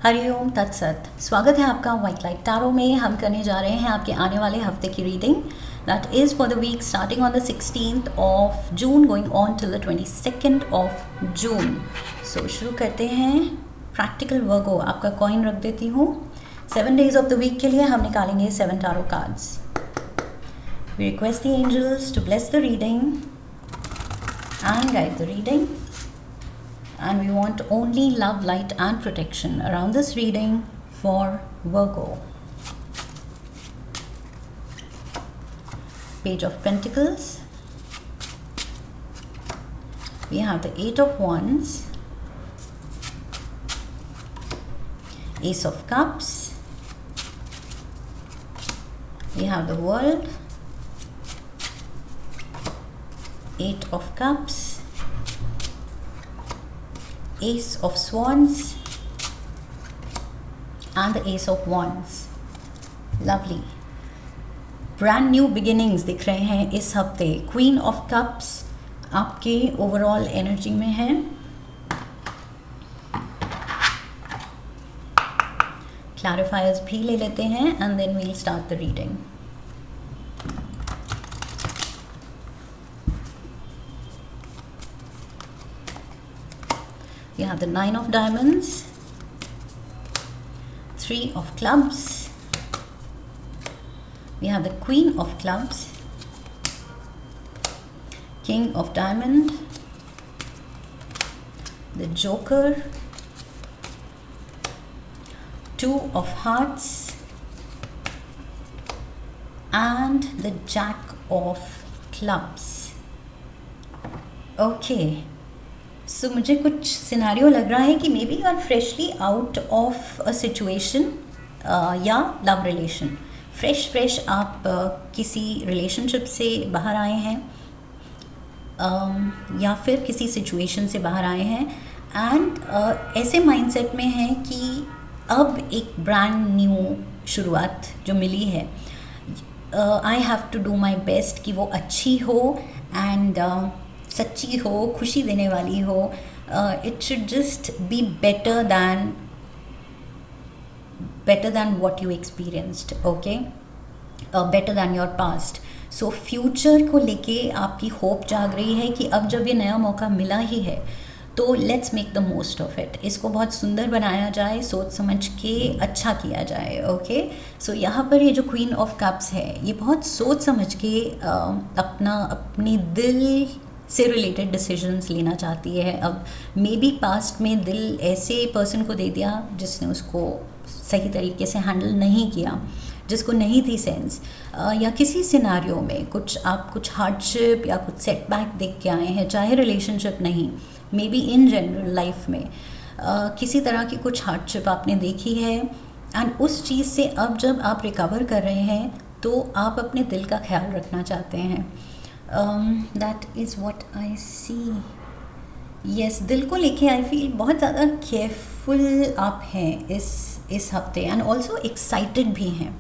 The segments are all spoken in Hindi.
हरिओम तत्सत। स्वागत है आपका व्हाइट लाइट टैरो में। हम करने जा रहे हैं आपके आने वाले हफ्ते की reading that is for the week starting on the 16th of June going on till the 22nd of June. So शुरू करते हैं। प्रैक्टिकल वर्गो, आपका कॉइन रख देती हूँ। 7 डेज ऑफ द वीक के लिए हम निकालेंगे 7 tarot cards. We request the angels to bless the reading and guide the reading, and we want only love, light and protection around this reading for Virgo. Page of Pentacles, we have the 8 of Wands, Ace of Cups, we have the World, 8 of Cups, Ace of Swords and the Ace of Wands. Lovely. Brand new beginnings दिख रहे हैं इस हफ्ते। Queen of Cups आपके ओवरऑल एनर्जी में है। क्लैरिफायर्स भी ले लेते हैं and then we'll start the reading. We have the 9 of Diamonds, 3 of Clubs, we have the Queen of Clubs, King of Diamond, the Joker, 2 of Hearts and the Jack of Clubs. Okay. सो मुझे कुछ सिनारियो लग रहा है कि may be you are freshly out of a situation या लव रिलेशन। फ्रेश आप किसी रिलेशनशिप से बाहर आए हैं या फिर किसी सिचुएशन से बाहर आए हैं एंड ऐसे माइंडसेट में हैं कि अब एक ब्रांड न्यू शुरुआत जो मिली है, I have to do my best कि वो अच्छी हो एंड सच्ची हो, खुशी देने वाली हो। It should just be better than what you experienced, okay, better than your past. So future को लेके आपकी होप जाग रही है कि अब जब ये नया मौका मिला ही है तो let's make the most of it. इसको बहुत सुंदर बनाया जाए, सोच समझ के अच्छा किया जाए, ओके। सो यहाँ पर ये जो क्वीन ऑफ कप्स है, ये बहुत सोच समझ के अपने दिल से रिलेटेड डिसीजंस लेना चाहती है। अब मे बी पास्ट में दिल ऐसे पर्सन को दे दिया जिसने उसको सही तरीके से हैंडल नहीं किया, जिसको नहीं थी सेंस, या किसी सिनारियो में कुछ हार्डशिप या कुछ सेटबैक देख के आए हैं, चाहे रिलेशनशिप नहीं, may be in general life में किसी तरह की कुछ हार्डशिप आपने देखी है एंड उस चीज़ से अब जब आप रिकवर कर रहे हैं तो आप अपने दिल का ख्याल रखना चाहते हैं। That is what I see. Yes, दिल को लेके आई फील बहुत ज़्यादा केयरफुल आप हैं इस हफ्ते एंड ऑल्सो एक्साइटेड भी हैं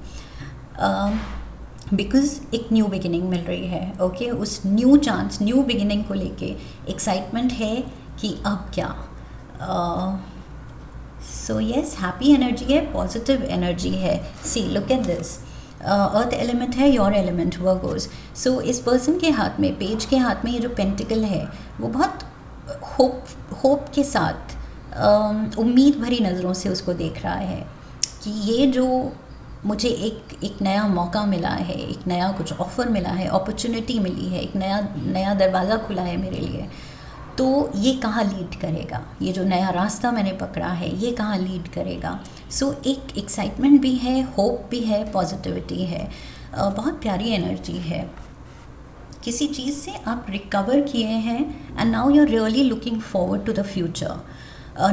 बिकॉज एक न्यू बिगिनिंग मिल रही है, ओके। उस न्यू चांस, न्यू बिगिनिंग को लेके एक्साइटमेंट है कि अब क्या। सो यस, हैप्पी एनर्जी है, पॉजिटिव एनर्जी है। See, look at this. Earth element है, योर एलिमेंट वर्गोज। सो इस पर्सन के हाथ में, पेज के हाथ में ये जो पेंटिकल है वो बहुत होप के साथ उम्मीद भरी नज़रों से उसको देख रहा है कि ये जो मुझे एक नया मौका मिला है, एक नया कुछ ऑफ़र मिला है, अपॉर्चुनिटी मिली है, एक नया दरवाज़ा खुला है मेरे लिए, तो ये कहाँ लीड करेगा, ये जो नया रास्ता मैंने पकड़ा है ये कहाँ लीड करेगा। सो एक एक्साइटमेंट भी है, होप भी है, पॉजिटिविटी है, बहुत प्यारी एनर्जी है। किसी चीज़ से आप रिकवर किए हैं and now you are really looking forward to the future.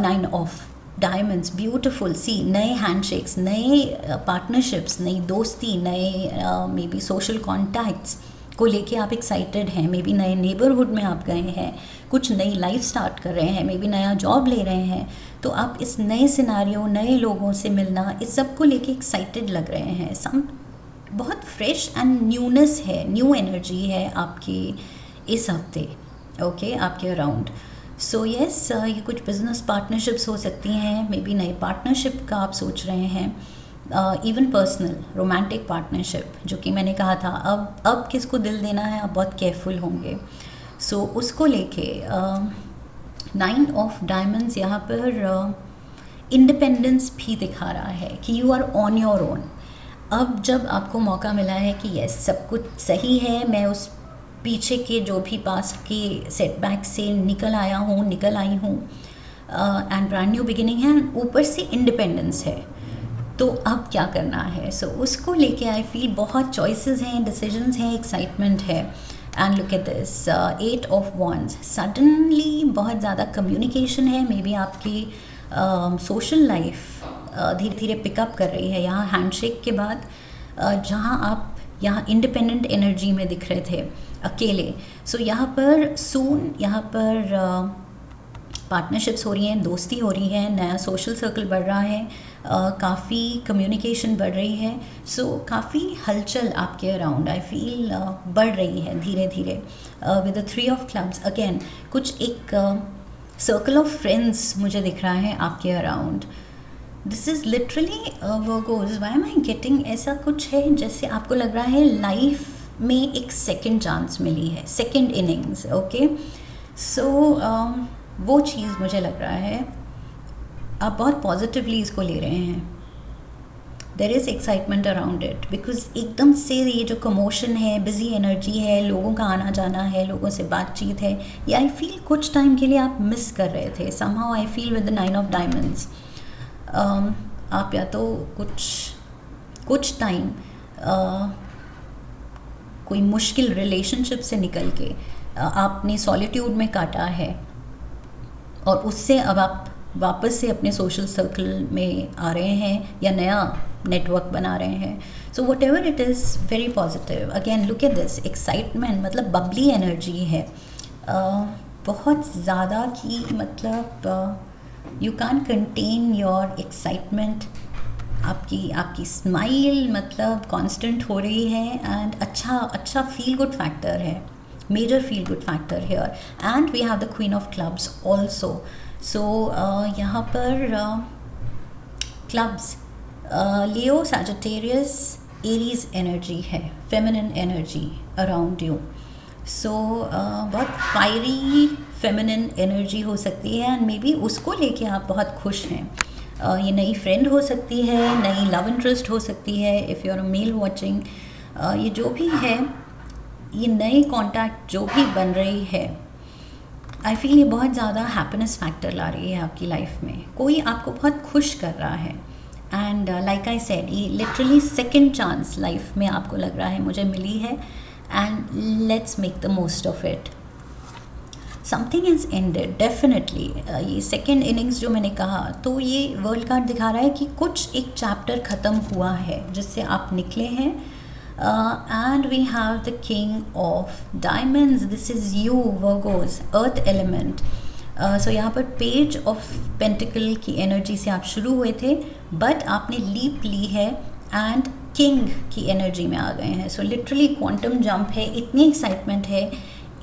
9 of diamonds, beautiful. See, नए हैंडशेक्स, नए पार्टनरशिप्स, नई दोस्ती, नए मे बी सोशल कॉन्टैक्ट्स को लेके आप एक्साइटेड हैं। मे बी नए नेबरहुड में आप गए हैं, कुछ नई लाइफ स्टार्ट कर रहे हैं, मे बी नया जॉब ले रहे हैं, तो आप इस नए सिनारियो, नए लोगों से मिलना, इस सब को लेके एक्साइटेड लग रहे हैं। बहुत फ्रेश एंड न्यूनेस है, न्यू एनर्जी है आपकी इस हफ्ते, ओके, आपके अराउंड। सो यस, ये कुछ बिजनेस पार्टनरशिप्स हो सकती हैं, मे बी नए पार्टनरशिप का आप सोच रहे हैं, इवन पर्सनल रोमांटिक पार्टनरशिप, जो कि मैंने कहा था अब किसको दिल देना है आप बहुत केयरफुल होंगे। सो उसको लेके 9 ऑफ डायमंड्स यहाँ पर इंडिपेंडेंस भी दिखा रहा है कि you are on your own. अब जब आपको मौका मिला है कि यस सब कुछ सही है, मैं उस पीछे के जो भी पास्ट के सेटबैक से निकल आई हूँ एंड ब्रांड न्यू बिगिनिंग है, ऊपर से इंडिपेंडेंस है, तो अब क्या करना है। सो उसको लेके आई फील बहुत चॉइसेस हैं, डिसीजंस हैं, एक्साइटमेंट है। And look at this 8 of wands, suddenly बहुत ज़्यादा कम्युनिकेशन है, मे बी आपकी सोशल लाइफ धीरे धीरे पिकअप कर रही है। यहाँ हैंडशेक के बाद जहाँ आप यहाँ इंडिपेंडेंट एनर्जी में दिख रहे थे अकेले, सो यहाँ पर सून यहाँ पर पार्टनरशिप्स हो रही हैं, दोस्ती हो रही है, नया सोशल सर्कल बढ़ रहा है, काफ़ी कम्युनिकेशन बढ़ रही है। सो काफ़ी हलचल आपके अराउंड आई फील बढ़ रही है धीरे धीरे। With the 3 of clubs again कुछ एक सर्कल ऑफ फ्रेंड्स मुझे दिख रहा है आपके around. This is literally Virgos, why am I getting, ऐसा कुछ है जैसे आपको लग रहा है लाइफ में एक सेकंड चांस मिली है, सेकंड इनिंग्स। ओके, सो वो चीज़ मुझे लग रहा है आप बहुत पॉजिटिवली इसको ले रहे हैं। There is excitement around it because एकदम से ये जो कमोशन है, बिजी एनर्जी है, लोगों का आना जाना है, लोगों से बातचीत है, ये आई फील कुछ टाइम के लिए आप मिस कर रहे थे। Somehow I feel with the 9 of diamonds आप या तो कुछ टाइम कोई मुश्किल रिलेशनशिप से निकल के आपने सॉलिट्यूड में काटा है और उससे अब आप वापस से अपने सोशल सर्कल में आ रहे हैं या नया नेटवर्क बना रहे हैं। So whatever it is very positive. Again look at this excitement, मतलब बबली एनर्जी है बहुत ज़्यादा की, मतलब you can contain your excitement. आपकी स्माइल मतलब कांस्टेंट हो रही है एंड अच्छा फील गुड फैक्टर है, major feel good factor here. And we have the queen of clubs also. So यहाँ पर clubs Leo, Sagittarius, Aries energy है, feminine energy around you. So बहुत फायरी फेमिनिन एनर्जी हो सकती है एंड मे बी उसको लेके आप बहुत खुश हैं। ये नई फ्रेंड हो सकती है, नई लव इंटरेस्ट हो सकती है, if you are a male watching, ये जो भी है, ये नए कॉन्टैक्ट जो भी बन रही है, आई फील ये बहुत ज़्यादा हैप्पीनेस फैक्टर ला रही है आपकी लाइफ में। कोई आपको बहुत खुश कर रहा है एंड लाइक आई सेड, ये लिटरली सेकंड चांस लाइफ में आपको लग रहा है मुझे मिली है and let's make the most of it. Something is ended definitely. ये सेकेंड इनिंग्स जो मैंने कहा, तो ये वर्ल्ड कार्ड दिखा रहा है कि कुछ एक चैप्टर ख़त्म हुआ है जिससे आप निकले हैं। And we have the king of diamonds, this is you Virgos, earth element. So यहाँ पर पेज ऑफ पेंटिकल की एनर्जी से आप शुरू हुए थे बट आपने लीप ली है एंड किंग की एनर्जी में आ गए हैं। सो लिटरली क्वांटम जंप है, इतनी एक्साइटमेंट है,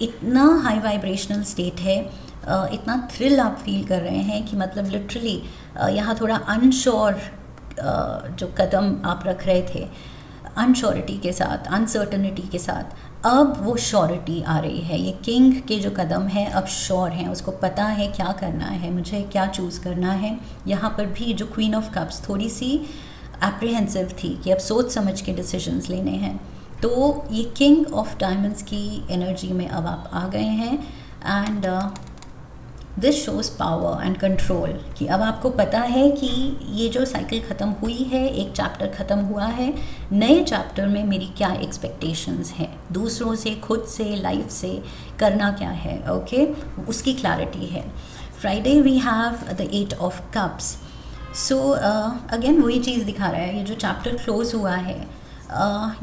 इतना हाई वाइब्रेशनल स्टेट है, इतना थ्रिल आप फील कर रहे हैं कि मतलब लिटरली यहाँ थोड़ा अनश्योर जो कदम आप रख रहे थे, अनश्योरिटी के साथ, अनसर्टनिटी के साथ, अब वो श्योरिटी आ रही है। ये किंग के जो कदम है अब श्योर हैं, उसको पता है क्या करना है, मुझे क्या चूज़ करना है। यहाँ पर भी जो क्वीन ऑफ कप्स थोड़ी सी एप्रीहेंसिव थी कि अब सोच समझ के डिसीजंस लेने हैं, तो ये किंग ऑफ डायमंड्स की एनर्जी में अब आप आ गए हैं and this shows power and control कि अब आपको पता है कि ये जो साइकिल ख़त्म हुई है, एक चैप्टर ख़त्म हुआ है, नए चैप्टर में मेरी क्या एक्सपेक्टेशंस हैं, दूसरों से, खुद से, लाइफ से करना क्या है, ओके उसकी क्लैरिटी है। Friday we have the 8 of cups. So again वही चीज़ दिखा रहा है, ये जो चैप्टर क्लोज हुआ है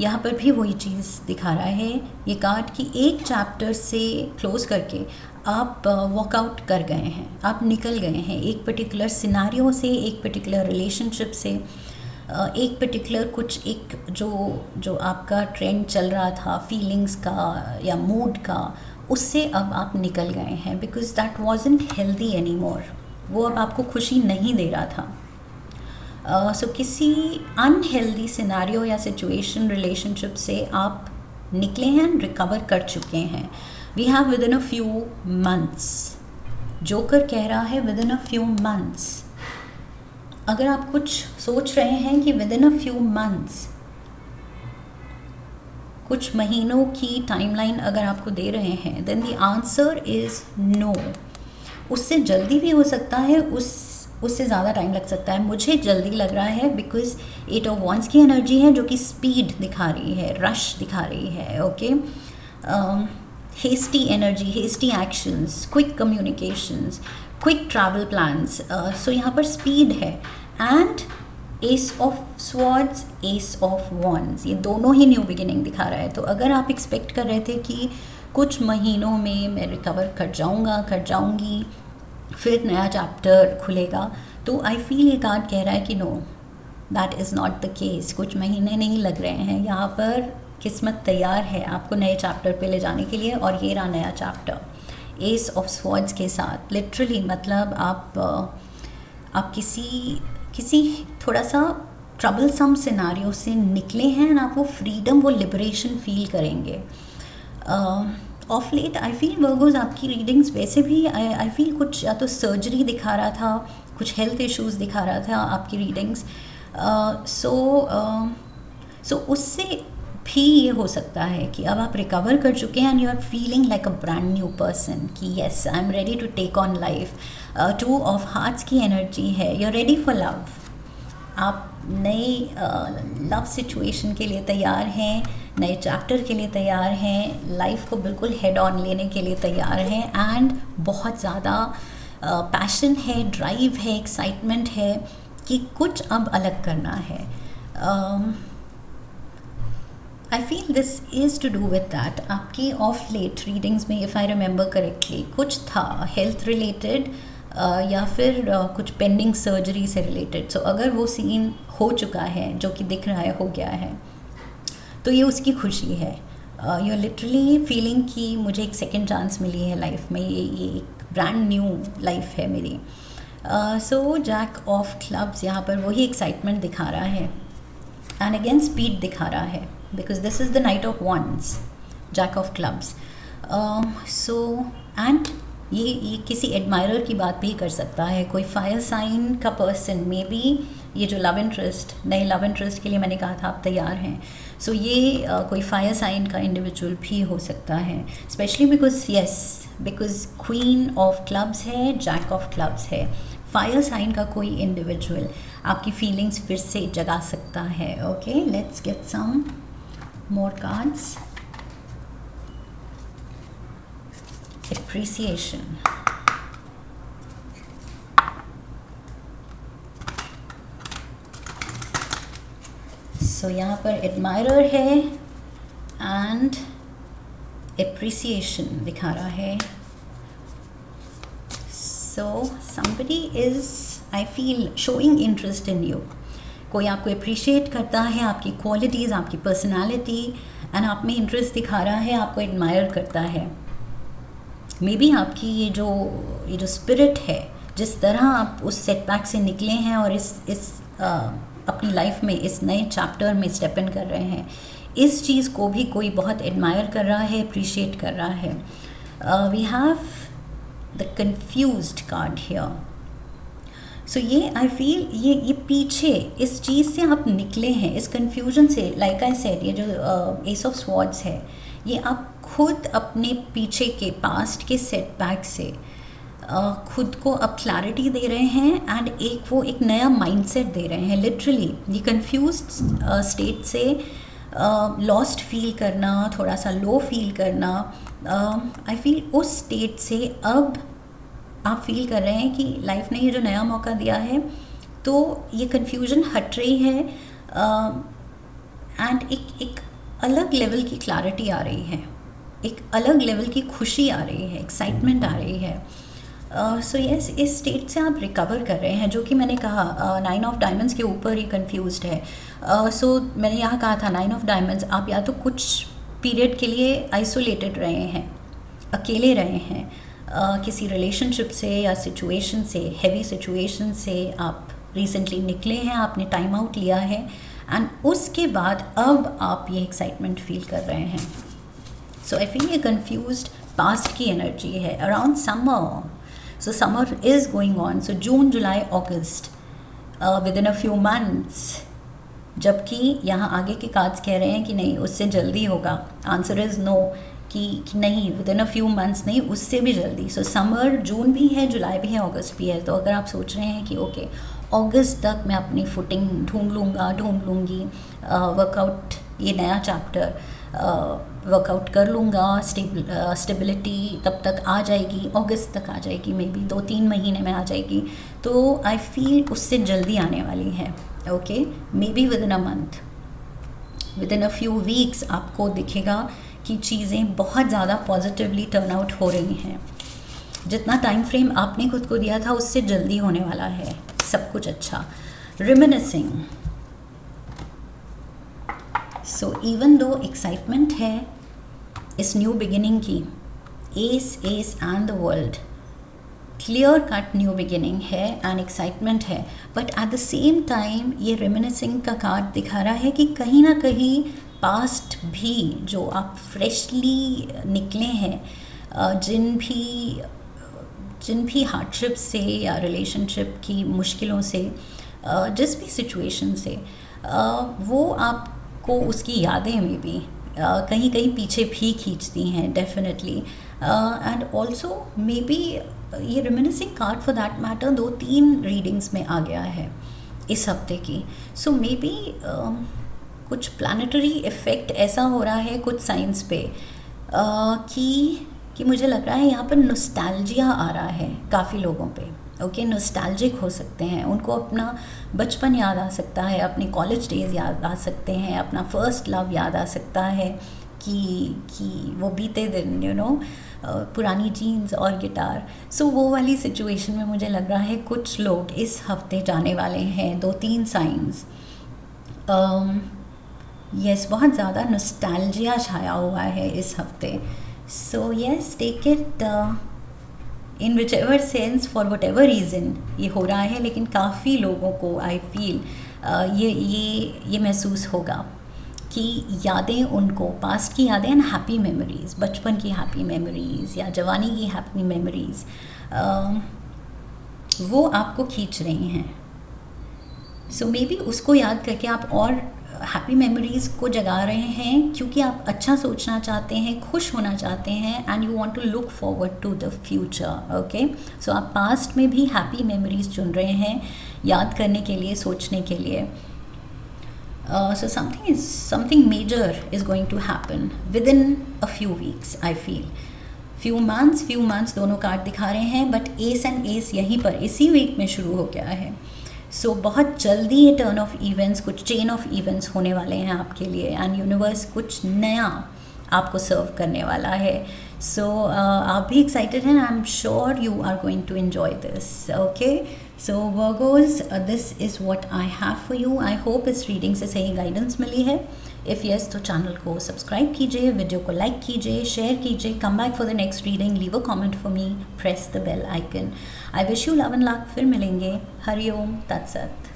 यहाँ पर भी वही चीज़ दिखा रहा है ये कार्ड कि एक चैप्टर से क्लोज करके आप वॉकआउट कर गए हैं, आप निकल गए हैं एक पर्टिकुलर सिनारियो से, एक पर्टिकुलर रिलेशनशिप से, एक पर्टिकुलर कुछ एक जो आपका ट्रेंड चल रहा था फीलिंग्स का या मूड का, उससे अब आप निकल गए हैं, because that wasn't healthy any more, वो अब आपको खुशी नहीं दे रहा था। सो किसी अनहेल्दी सिनेरियो या सिचुएशन रिलेशनशिप से आप निकले हैं, रिकवर कर चुके हैं। We have within a few months, joker कह रहा है within a few months. अगर आप कुछ सोच रहे हैं कि within a few months, कुछ महीनों की टाइमलाइन अगर आपको दे रहे हैं, then the answer is no. उससे जल्दी भी हो सकता है, उससे ज़्यादा टाइम लग सकता है। मुझे जल्दी लग रहा है बिकॉज 8 ऑफ वंस की एनर्जी है जो कि स्पीड दिखा रही है, रश दिखा रही है। Okay, hasty energy, hasty actions, quick communications, quick travel plans. So यहाँ पर स्पीड है। And ace of swords, ace of wands, ये दोनों ही न्यू बिगिनिंग दिखा रहा है। तो अगर आप एक्सपेक्ट कर रहे थे कि कुछ महीनों में मैं रिकवर कर जाऊंगी, फिर नया चैप्टर खुलेगा, तो आई फील ये कार्ड कह रहा है कि no, that is not the case. कुछ महीने नहीं लग रहे हैं, यहाँ पर किस्मत तैयार है आपको नए चैप्टर पे ले जाने के लिए। और ये रहा नया चैप्टर एस ऑफ स्वॉर्ड्स के साथ। लिटरली मतलब आप किसी थोड़ा सा ट्रबलसम सिनारियो से निकले हैं, आप वो फ्रीडम, वो लिबरेशन फील करेंगे। Of late I feel Virgos, आपकी रीडिंग्स वैसे भी आई फील कुछ या तो सर्जरी दिखा रहा था, कुछ हेल्थ इश्यूज दिखा रहा था आपकी रीडिंग्स। सो उससे भी ये हो सकता है कि अब आप रिकवर कर चुके हैं and you are feeling like a brand new person कि yes, I am ready to take on life. 2 of hearts की एनर्जी है, you are ready for love. आप नई लव सिचुएशन के लिए तैयार हैं, नए चैप्टर के लिए तैयार हैं, लाइफ को बिल्कुल हेड ऑन लेने के लिए तैयार हैं। एंड बहुत ज़्यादा पैशन है, ड्राइव है, एक्साइटमेंट है कि कुछ अब अलग करना है। I feel this is to do with that. आपकी ऑफ लेट रीडिंग्स में, इफ़ आई रिमेंबर करेक्टली, कुछ था हेल्थ रिलेटेड या फिर कुछ पेंडिंग सर्जरी से रिलेटेड। सो अगर वो सीन हो चुका है, जो कि दिख रहा है हो गया है, तो ये उसकी खुशी है। यू आर लिटरली फीलिंग कि मुझे एक सेकेंड चांस मिली है लाइफ में, ये एक ब्रांड न्यू लाइफ है मेरी। सो जैक ऑफ क्लब्स, यहाँ पर वही एक्साइटमेंट दिखा रहा है एंड अगेन स्पीड दिखा रहा है, because this is the knight of wands, jack of clubs. So and ये किसी एडमायरर की बात भी कर सकता है, कोई फायर साइन का पर्सन, मे बी ये जो लव इंटरेस्ट, नए लव इंटरेस्ट के लिए मैंने कहा था आप तैयार हैं। सो ये कोई फायर साइन का इंडिविजुअल भी हो सकता है, specially because queen of clubs है, जैक ऑफ क्लब्स है। फायर साइन का कोई इंडिविजुअल आपकी फीलिंग्स फिर से जगा सकता है। Okay, let's get some more cards. Appreciation. So यहाँ पर एडमायरर है एंड एप्रिसिएशन दिखा रहा है। So somebody is, I feel, showing interest in you. कोई आपको अप्रिशिएट करता है, आपकी क्वालिटीज़, आपकी पर्सनालिटी, एंड आप में इंटरेस्ट दिखा रहा है, आपको एडमायर करता है। मे बी आपकी ये जो स्पिरिट है, जिस तरह आप उस सेटबैक से निकले हैं और इस अपनी लाइफ में इस नए चैप्टर में स्टेप इन कर रहे हैं, इस चीज़ को भी कोई बहुत एडमायर कर रहा है, अप्रिशिएट कर रहा है। We have the confused card here. So ये आई फील ये पीछे इस चीज़ से आप निकले हैं, इस कन्फ्यूजन से। लाइक आई सेड, ये जो एस ऑफ स्वॉर्ड्स है, ये आप खुद अपने पीछे के पास्ट के सेटबैक से खुद को अब क्लैरिटी दे रहे हैं एंड एक नया माइंडसेट दे रहे हैं। लिटरली ये कंफ्यूज्ड स्टेट से लॉस्ट फील करना, थोड़ा सा लो फील करना, आई फील उस स्टेट से अब आप फील कर रहे हैं कि लाइफ ने ये जो नया मौका दिया है, तो ये कन्फ्यूजन हट रही है एंड एक अलग लेवल की क्लैरिटी आ रही है, एक अलग लेवल की खुशी आ रही है, एक्साइटमेंट आ रही है। सो यस, इस स्टेट से आप रिकवर कर रहे हैं, जो कि मैंने कहा 9 ऑफ डायमंड्स के ऊपर ही कंफ्यूज्ड है। सो मैंने यहाँ कहा था 9 ऑफ डायमंड्स, आप या तो कुछ पीरियड के लिए आइसोलेटेड रहे हैं, अकेले रहे हैं, किसी रिलेशनशिप से या सिचुएशन से, हैवी सिचुएशन से आप रिसेंटली निकले हैं, आपने टाइम आउट लिया है, एंड उसके बाद अब आप ये एक्साइटमेंट फील कर रहे हैं. सो आई फील ये कन्फ्यूज्ड पास्ट की एनर्जी है around summer. So summer is going on. So June, July, August, with in a few months. जबकि यहाँ आगे के कार्ड्स कह रहे हैं कि नहीं, उससे जल्दी होगा. आंसर इज़ नो, कि नहीं, with in a few months नहीं, उससे भी जल्दी. सो समर जून भी है, जुलाई भी है, अगस्त भी है. तो अगर आप सोच रहे हैं कि ओके अगस्त तक मैं अपनी फुटिंग ढूंढ लूँगी, वर्कआउट, ये नया चैप्टर वर्कआउट कर लूँगा, स्टेबिलिटी तब तक आ जाएगी, अगस्त तक आ जाएगी, मे बी 2-3 महीने में आ जाएगी. तो आई फील उससे जल्दी आने वाली है. Okay, may be with in a month, with in a few weeks आपको दिखेगा कि चीज़ें बहुत ज़्यादा पॉजिटिवली टर्न आउट हो रही हैं. जितना टाइम फ्रेम आपने खुद को दिया था उससे जल्दी होने वाला है सब कुछ अच्छा. रिमिनिसिंग. सो इवन दो एक्साइटमेंट है इस न्यू बिगिनिंग की, S and the world, clear cut new beginning है एंड एक्साइटमेंट है, but at the same time ये रिमिनिसिंग का कार्ड दिखा रहा है कि कहीं ना कहीं पास्ट भी, जो आप फ्रेशली निकले हैं, जिन भी हार्डशिप से या रिलेशनशिप की मुश्किलों से, जिस भी सिचुएशन से, वो आपको उसकी यादें में भी कहीं कहीं पीछे भी खींचती हैं definitely. And also maybe ये reminiscing card for that matter 2-3 readings में आ गया है इस हफ्ते की. सो मे बी कुछ प्लानिटरी इफ़ेक्ट ऐसा हो रहा है कुछ साइंस पे कि मुझे लग रहा है यहाँ पर नॉस्टैल्जिया आ रहा है काफ़ी लोगों पे. ओके, नॉस्टैल्जिक हो सकते हैं, उनको अपना बचपन याद आ सकता है, अपने कॉलेज डेज याद आ सकते हैं, अपना फर्स्ट लव याद आ सकता है कि वो बीते दिन, यू नो, पुरानी जीन्स और गिटार. सो वो वाली सिचुएशन में मुझे लग रहा है कुछ लोग इस हफ्ते जाने वाले हैं. 2-3 साइंस. यस, बहुत ज़्यादा नॉस्टैल्जिया छाया हुआ है इस हफ्ते. So yes, take it in whichever sense, for whatever reason ये हो रहा है, लेकिन काफ़ी लोगों को आई फील ये महसूस होगा कि यादें, उनको पास्ट की यादें एंड हैप्पी मेमोरीज़, बचपन की हैप्पी मेमोरीज़ या जवानी की हैप्पी मेमोरीज़, वो आपको खींच रही हैं. सो मे बी उसको याद करके आप और हैप्पी मेमोरीज़ को जगा रहे हैं, क्योंकि आप अच्छा सोचना चाहते हैं, खुश होना चाहते हैं, and you want to look forward to the future. Okay, so आप पास्ट में भी हैप्पी मेमोरीज़ चुन रहे हैं याद करने के लिए, सोचने के लिए. So something major is going to happen within a few weeks. I feel few months दोनों कार्ड दिखा रहे हैं, बट एस एंड एस यहीं पर इसी वीक में शुरू हो गया है. सो बहुत जल्दी ये टर्न ऑफ इवेंट्स, कुछ चेन ऑफ इवेंट्स होने वाले हैं आपके लिए, एंड यूनिवर्स कुछ नया आपको सर्व करने वाला है. सो आप भी एक्साइटेड हैं. I am sure you are going to enjoy this. Okay, so Virgos, this is what I have for you. I hope इस रीडिंग से सही गाइडेंस मिली है. इफ़ यस, तो चैनल को सब्सक्राइब कीजिए, वीडियो को लाइक कीजिए, शेयर कीजिए. Come back for the next reading, leave a comment for me, press the bell icon. I wish you love and luck. फिर मिलेंगे. हरिओम तत्सत.